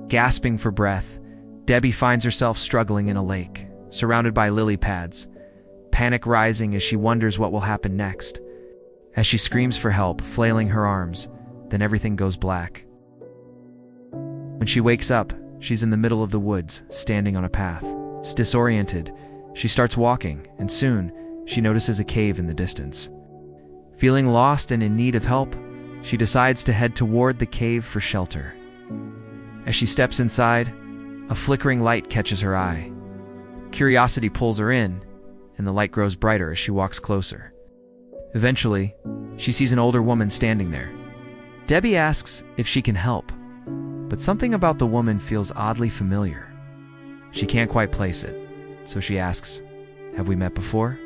Gasping for breath, Debbie finds herself struggling in a lake, surrounded by lily pads, panic rising as she wonders what will happen next. As she screams for help, flailing her arms, then everything goes black. When she wakes up, she's in the middle of the woods, standing on a path. Disoriented, she starts walking, and soon, she notices a cave in the distance. Feeling lost and in need of help, she decides to head toward the cave for shelter. As she steps inside, a flickering light catches her eye. Curiosity pulls her in, and the light grows brighter as she walks closer. Eventually, she sees an older woman standing there. Debbie asks if she can help, but something about the woman feels oddly familiar. She can't quite place it, so she asks, "Have we met before?"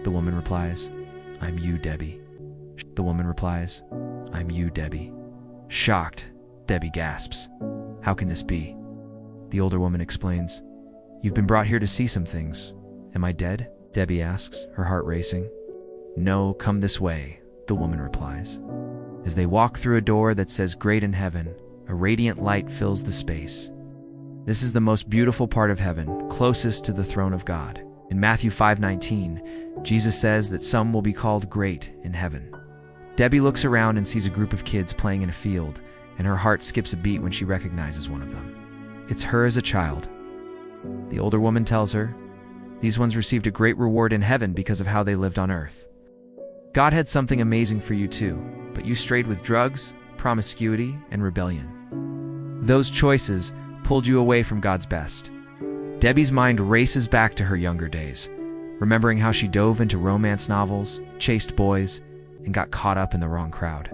The woman replies, "I'm you, Debbie." The woman replies, "I'm you, Debbie." Shocked, Debbie gasps, "How can this be?" The older woman explains, "You've been brought here to see some things. Am I dead?" Debbie asks, her heart racing. "No, come this way," the woman replies. As they walk through a door that says "Great in Heaven," a radiant light fills the space. This is the most beautiful part of heaven, closest to the throne of God. In Matthew 5:19, Jesus says that some will be called great in heaven. Debbie looks around and sees a group of kids playing in a field, and her heart skips a beat when she recognizes one of them. It's her as a child. The older woman tells her, "These ones received a great reward in heaven because of how they lived on earth. God had something amazing for you too, but you strayed with drugs, promiscuity, and rebellion. Those choices pulled you away from God's best." Debbie's mind races back to her younger days, remembering how she dove into romance novels, chased boys, and got caught up in the wrong crowd.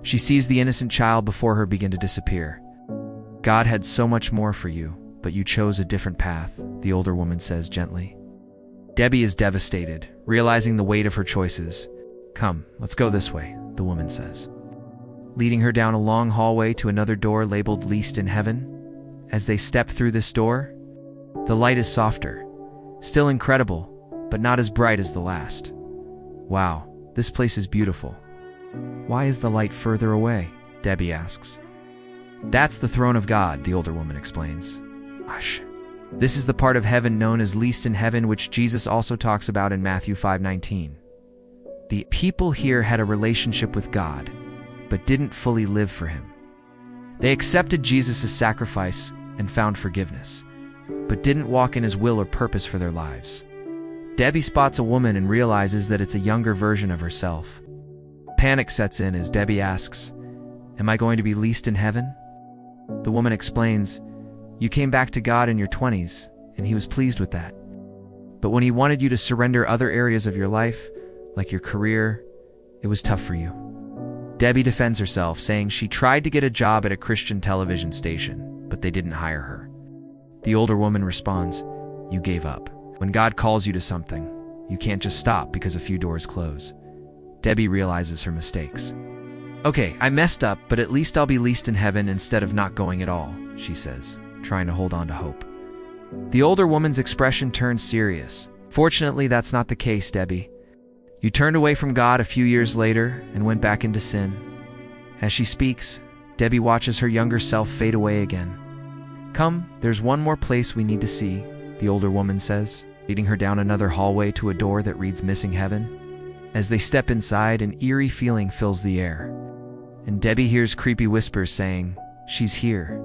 She sees the innocent child before her begin to disappear. "God had so much more for you, but you chose a different path," the older woman says gently. Debbie is devastated, realizing the weight of her choices. "Come, let's go this way," the woman says, leading her down a long hallway to another door labeled "Least in Heaven." As they step through this door, the light is softer, still incredible, but not as bright as the last. "Wow, this place is beautiful. Why is the light further away?" Debbie asks. "That's the throne of God," the older woman explains. "Hush. This is the part of heaven known as least in heaven, which Jesus also talks about in Matthew 5:19. The people here had a relationship with God, but didn't fully live for Him. They accepted Jesus' sacrifice and found forgiveness, but didn't walk in His will or purpose for their lives." Debbie spots a woman and realizes that it's a younger version of herself. Panic sets in as Debbie asks, "Am I going to be least in heaven?" The woman explains, "You came back to God in your 20s, and He was pleased with that. But when He wanted you to surrender other areas of your life, like your career, it was tough for you." Debbie defends herself, saying she tried to get a job at a Christian television station, but they didn't hire her. The older woman responds, "You gave up. When God calls you to something, you can't just stop because a few doors close." Debbie realizes her mistakes. "Okay, I messed up, but at least I'll be least in heaven instead of not going at all," she says, trying to hold on to hope. The older woman's expression turns serious. "Fortunately, that's not the case, Debbie. You turned away from God a few years later and went back into sin." As she speaks, Debbie watches her younger self fade away again. "Come, there's one more place we need to see," the older woman says, leading her down another hallway to a door that reads "Missing Heaven." As they step inside, an eerie feeling fills the air, and Debbie hears creepy whispers saying, "She's here."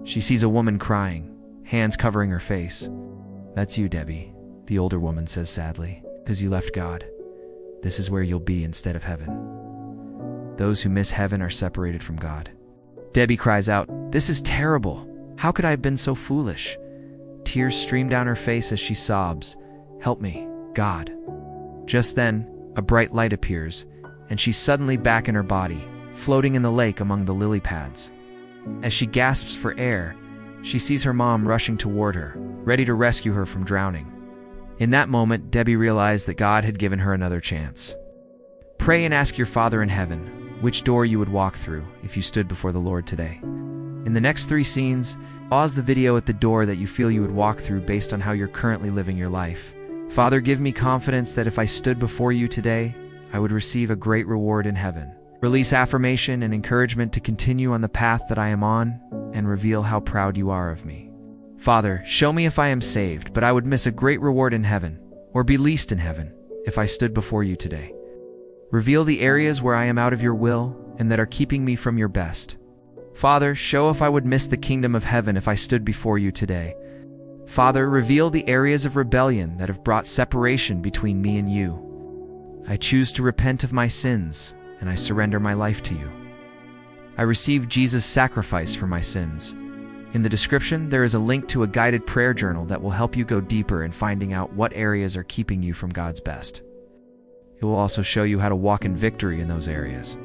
She sees a woman crying, hands covering her face. "That's you, Debbie," the older woman says sadly, "because you left God. This is where you'll be instead of heaven. Those who miss heaven are separated from God." Debbie cries out, "This is terrible. How could I have been so foolish?" Tears stream down her face as she sobs, "Help me, God." Just then, a bright light appears, and she's suddenly back in her body, floating in the lake among the lily pads. As she gasps for air, she sees her mom rushing toward her, ready to rescue her from drowning. In that moment, Debbie realized that God had given her another chance. Pray and ask your Father in heaven which door you would walk through if you stood before the Lord today. In the next 3 scenes, pause the video at the door that you feel you would walk through based on how you're currently living your life. "Father, give me confidence that if I stood before you today, I would receive a great reward in heaven." Release affirmation and encouragement to continue on the path that I am on, and reveal how proud you are of me. Father, show me if I am saved, but I would miss a great reward in heaven, or be least in heaven, if I stood before you today. Reveal the areas where I am out of your will and that are keeping me from your best. Father, show if I would miss the kingdom of heaven if I stood before you today. Father, reveal the areas of rebellion that have brought separation between me and you. I choose to repent of my sins, and I surrender my life to you. I receive Jesus' sacrifice for my sins. In the description, there is a link to a guided prayer journal that will help you go deeper in finding out what areas are keeping you from God's best. It will also show you how to walk in victory in those areas.